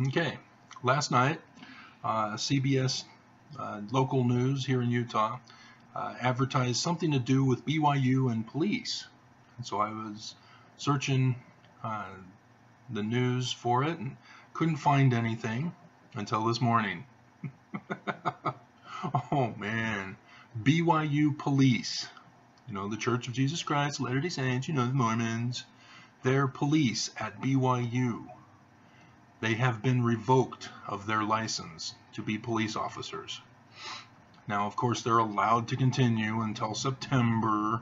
Okay, last night, CBS local news here in Utah advertised something to do with BYU and police. And so I was searching the news for it and couldn't find anything until this morning. Oh man, BYU police, the Church of Jesus Christ, Latter-day Saints, the Mormons, they're police at BYU. They have been revoked of their license to be police officers. Now, of course, they're allowed to continue until September,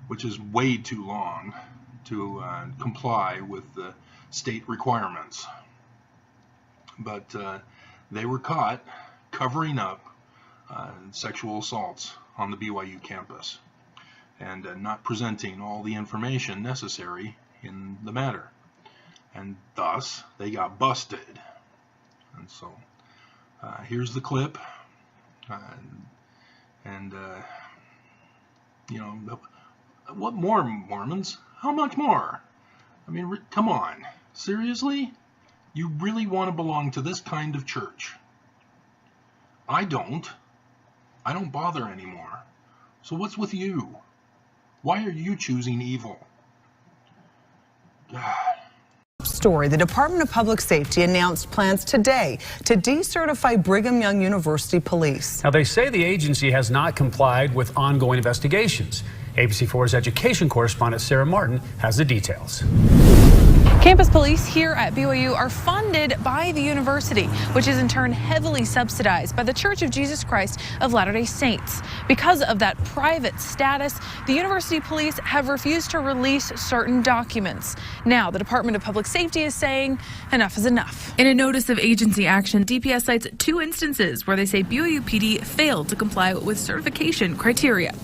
which is way too long to comply with the state requirements. But they were caught covering up sexual assaults on the BYU campus and not presenting all the information necessary in the matter. And thus, they got busted. And so, here's the clip. What more, Mormons? How much more? I mean, come on. Seriously? You really want to belong to this kind of church? I don't. I don't bother anymore. So what's with you? Why are you choosing evil? God. Story. The Department of Public Safety announced plans today to decertify Brigham Young University police. Now, they say the agency has not complied with ongoing investigations. ABC4's education correspondent Sarah Martin has the details. Campus police here at BYU are funded by the university, which is in turn heavily subsidized by the Church of Jesus Christ of Latter-day Saints. Because of that private status, the university police have refused to release certain documents. Now, the Department of Public Safety is saying enough is enough. In a notice of agency action, DPS cites 2 instances where they say BYU PD failed to comply with certification criteria.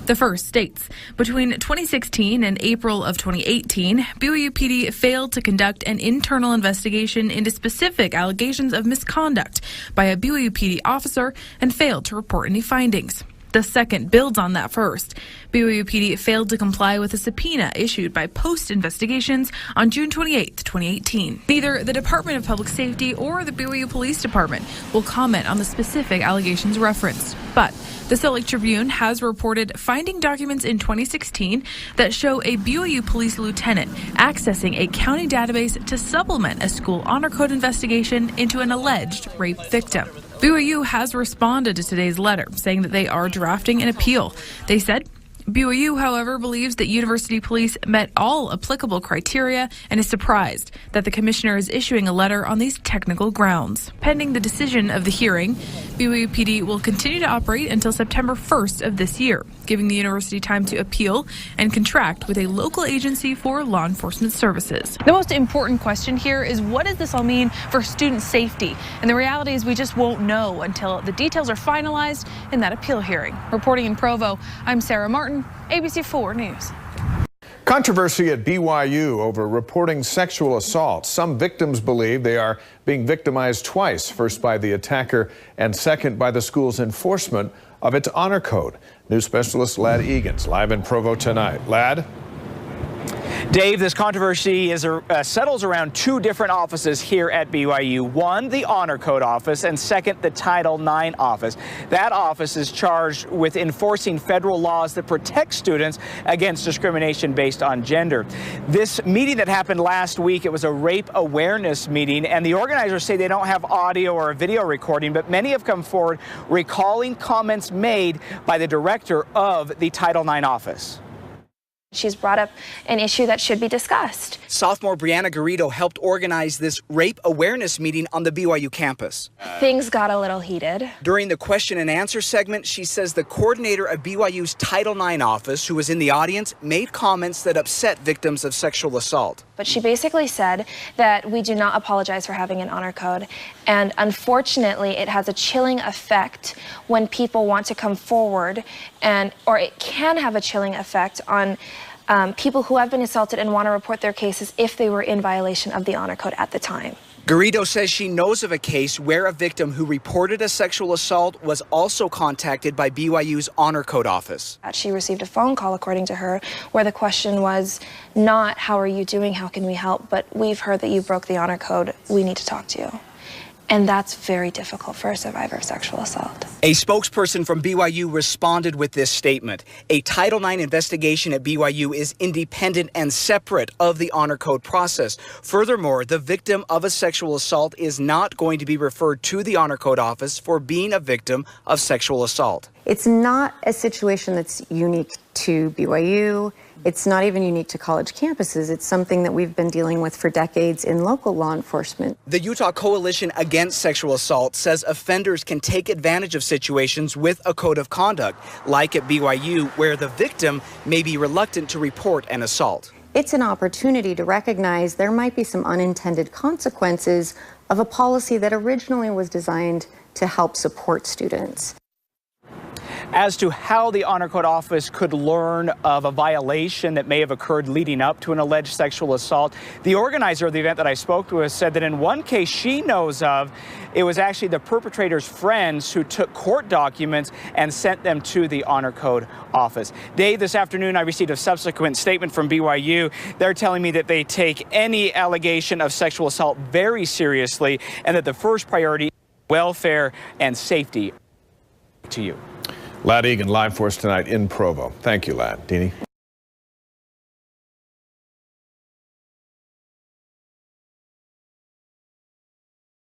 The first states, between 2016 and April of 2018, BYU PD failed to conduct an internal investigation into specific allegations of misconduct by a BYU PD officer and failed to report any findings. The second builds on that first. BYU PD failed to comply with a subpoena issued by Post Investigations on June 28, 2018. Neither the Department of Public Safety or the BYU Police Department will comment on the specific allegations referenced. But the Salt Lake Tribune has reported finding documents in 2016 that show a BYU police lieutenant accessing a county database to supplement a school honor code investigation into an alleged rape victim. BYU has responded to today's letter, saying that they are drafting an appeal. They said, BYU, however, believes that university police met all applicable criteria and is surprised that the commissioner is issuing a letter on these technical grounds. Pending the decision of the hearing, BYU PD will continue to operate until September 1st of this year, giving the university time to appeal and contract with a local agency for law enforcement services. The most important question here is, what does this all mean for student safety? And the reality is we just won't know until the details are finalized in that appeal hearing. Reporting in Provo, I'm Sarah Martin, ABC4 News. Controversy at BYU over reporting sexual assault. Some victims believe they are being victimized twice, first by the attacker and second by the school's enforcement of its honor code. News specialist Lad Egan's live in Provo tonight. Lad? Dave, this controversy settles around 2 different offices here at BYU. One, the Honor Code office, and second, the Title IX office. That office is charged with enforcing federal laws that protect students against discrimination based on gender. This meeting that happened last week, it was a rape awareness meeting, and the organizers say they don't have audio or video recording, but many have come forward recalling comments made by the director of the Title IX office. She's brought up an issue that should be discussed. Sophomore Brianna Garrido helped organize this rape awareness meeting on the BYU campus. Things got a little heated. During the question and answer segment, she says the coordinator of BYU's Title IX office, who was in the audience, made comments that upset victims of sexual assault. But she basically said that we do not apologize for having an honor code. And unfortunately, it has a chilling effect when people want to come forward, or it can have a chilling effect on people who have been assaulted and want to report their cases if they were in violation of the honor code at the time. Garrido says she knows of a case where a victim who reported a sexual assault was also contacted by BYU's Honor Code office. She received a phone call, according to her, where the question was not, how are you doing, how can we help, but we've heard that you broke the honor code, we need to talk to you. And that's very difficult for a survivor of sexual assault. A spokesperson from BYU responded with this statement. A Title IX investigation at BYU is independent and separate of the Honor Code process. Furthermore, the victim of a sexual assault is not going to be referred to the Honor Code office for being a victim of sexual assault. It's not a situation that's unique to BYU. It's not even unique to college campuses. It's something that we've been dealing with for decades in local law enforcement. The Utah Coalition Against Sexual Assault says offenders can take advantage of situations with a code of conduct, like at BYU, where the victim may be reluctant to report an assault. It's an opportunity to recognize there might be some unintended consequences of a policy that originally was designed to help support students. As to how the Honor Code office could learn of a violation that may have occurred leading up to an alleged sexual assault, the organizer of the event that I spoke to said that in one case she knows of, it was actually the perpetrator's friends who took court documents and sent them to the Honor Code office. Dave, this afternoon I received a subsequent statement from BYU. They're telling me that they take any allegation of sexual assault very seriously and that the first priority is welfare and safety. To you. Lad Egan live for us tonight in Provo. Thank you, Lad. Deanie.